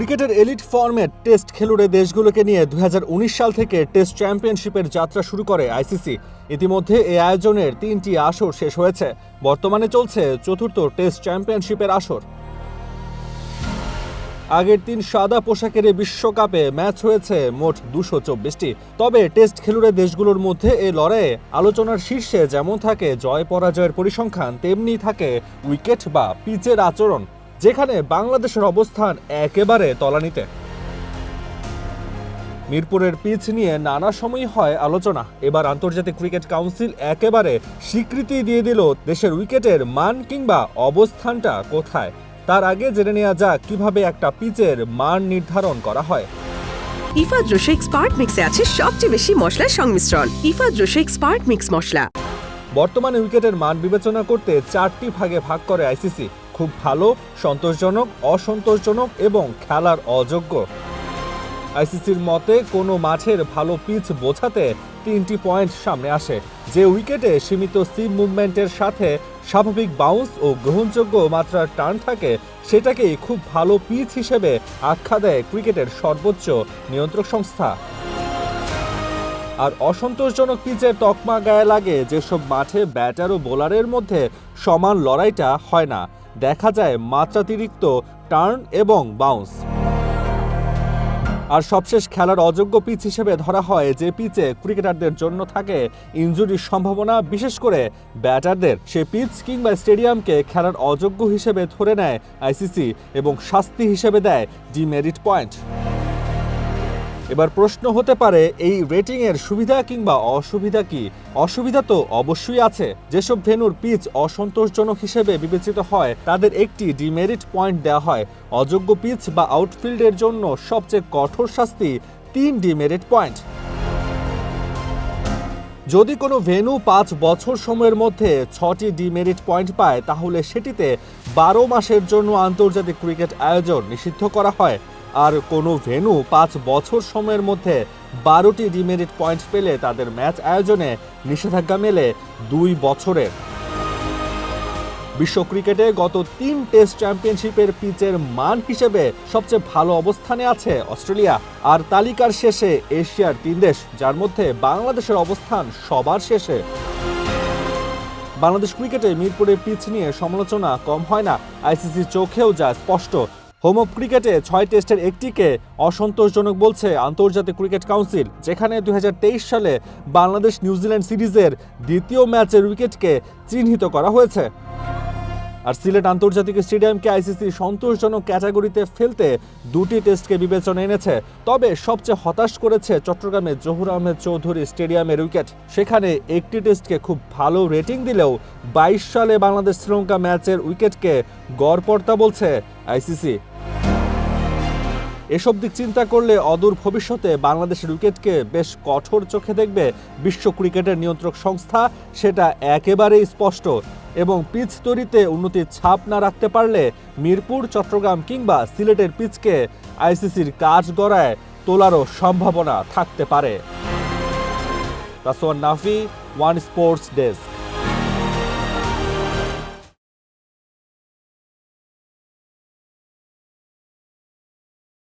ক্রিকেটের elite format test খেলুড়ে দেশগুলোকে নিয়ে 2019 সাল থেকে টেস্ট চ্যাম্পিয়নশিপের যাত্রা শুরু করে আইসিসি। ইতিমধ্যে এই আয়োজনের 3টি আসর শেষ হয়েছে। বর্তমানে চলছে চতুর্থ টেস্ট চ্যাম্পিয়নশিপের আসর। আগের 3 সাদা পোশাকের বিশ্বকাপে ম্যাচ হয়েছে মোট 224টি। তবে টেস্ট খেলুড়ে দেশগুলোর মধ্যে এই লড়াইয়ে আলোচনার শীর্ষে যেমন থাকে জয় পরাজয়ের পরিসংখ্যান, তেমনি থাকে উইকেট বা পিচের আচরণ, যেখানে বাংলাদেশের অবস্থান একেবারে তলানিতে। মিরপুরের পিচ নিয়ে নানা সময়ই হয় আলোচনা। এবার আন্তর্জাতিক ক্রিকেট কাউন্সিল একেবারে স্বীকৃতি দিয়ে দিল দেশের উইকেটের মান কিংবা অবস্থানটা কোথায়। তার আগে জেনে নেওয়া যাক কিভাবে একটা পিচের মান নির্ধারণ করা হয়। ইফাদ রোশা এক্সপার্ট মিক্সে আছে সবচেয়ে বেশি মশলার সংমিশ্রণ। ইফাদ রোশা এক্সপার্ট মিক্স মশলা। বর্তমানে উইকেটের মান বিবেচনা করতে 4টি ভাগে ভাগ করে আইসিসি: খুব ভালো, সন্তোষজনক, অসন্তোষজনক এবং খেলার অযোগ্য। আইসিসির মতে কোনো মাঠের ভালো পিচ বোঝাতে 3টি পয়েন্ট সামনে আসে। যে উইকেটে সীমিত সিম মুভমেন্টের সাথে স্বাভাবিক বাউন্স ও গ্রহণযোগ্য মাত্রার টার্ন থাকে, সেটাকেই খুব ভালো পিচ হিসেবে আখ্যা দেয় ক্রিকেটের সর্বোচ্চ নিয়ন্ত্রক সংস্থা। আর অসন্তোষজনক পিচের তকমা গায়ে লাগে যেসব মাঠে ব্যাটার ও বোলারের মধ্যে সমান লড়াইটা হয় না, দেখা যায় মাত্রাতিরিক্ত টার্ন এবং বাউন্স। আর সবশেষ খেলার অযোগ্য পিচ হিসেবে ধরা হয় যে পিচে ক্রিকেটারদের জন্য থাকে ইনজুরির সম্ভাবনা, বিশেষ করে ব্যাটারদের। সে পিচ কিংবা স্টেডিয়ামকে খেলার অযোগ্য হিসেবে ধরে নেয় আইসিসি এবং শাস্তি হিসেবে দেয় ডিমেরিট পয়েন্ট। এবার প্রশ্ন হতে পারে, এই রেটিংয়ের সুবিধা কিংবা অসুবিধা কি? অসুবিধা তো অবশ্যই আছে। যেসব ভেন্যুর পিচ অসন্তোষজনক হিসেবে বিবেচিত হয় তাদের একটি ডিমেরিট পয়েন্ট দেওয়া হয়। অযোগ্য পিচ বা আউটফিল্ডের জন্য সবচেয়ে কঠোর শাস্তি 3 ডিমেরিট পয়েন্ট। যদি কোনো ভেন্যু 5 বছর সময়ের মধ্যে 6টি ডিমেরিট পয়েন্ট পায়, তাহলে সেটিতে 12 মাসের জন্য আন্তর্জাতিক ক্রিকেট আয়োজন নিষিদ্ধ করা হয়। আর কোনো ভেন্যু 5 বছর সময়ের মধ্যে 12টি ডিমেরিট পয়েন্ট পেলে তাদের ম্যাচ আয়োজনে নিষেধাজ্ঞা মেলে 2 বছরের। বিশ্ব ক্রিকেটে গত 3 টেস্ট চ্যাম্পিয়নশিপের পিচের মান হিসেবে সবচেয়ে ভালো অবস্থানে আছে অস্ট্রেলিয়া। আর তালিকার শেষে এশিয়ার 3 দেশ, যার মধ্যে বাংলাদেশের অবস্থান সবার শেষে। বাংলাদেশ ক্রিকেটে মিরপুরের পিচ নিয়ে সমালোচনা কম হয় না। আইসিসির চোখেও যা স্পষ্ট। হোম অফ ক্রিকেটে 6 টেস্টের একটিকে অসন্তোষজনক বলছে আন্তর্জাতিক ক্রিকেট কাউন্সিল, যেখানে 2023 সালে বাংলাদেশ নিউজিল্যান্ড সিরিজের দ্বিতীয় ম্যাচের উইকেটকে চিহ্নিত করা হয়েছে। আর সিলেট আন্তর্জাতিক স্টেডিয়ামকে আইসিসি সন্তোষজনক ক্যাটাগরিতে ফেলতে 2টি টেস্টকে বিবেচনা এনেছে। তবে সবচেয়ে হতাশ করেছে চট্টগ্রামের জহুর আহমেদ চৌধুরী স্টেডিয়ামের উইকেট। সেখানে একটি টেস্টকে খুব ভালো রেটিং দিলেও 22 সালে বাংলাদেশ শ্রীলঙ্কা ম্যাচের উইকেটকে গড়পড়তা বলছে আইসিসি। এসব দিক চিন্তা করলে অদূর ভবিষ্যতে বাংলাদেশের উইকেটকে বেশ কঠোর চোখে দেখবে বিশ্ব ক্রিকেটের নিয়ন্ত্রক সংস্থা, সেটা একেবারেই স্পষ্ট। এবং পিচ তৈরিতে উন্নতির ছাপ না রাখতে পারলে মিরপুর, চট্টগ্রাম কিংবা সিলেটের পিচকে আইসিসির কাজ গড়ায় তোলারও সম্ভাবনা থাকতে পারে। রাসওয়ান নাফি, ওয়ান স্পোর্টস ডেস্ক।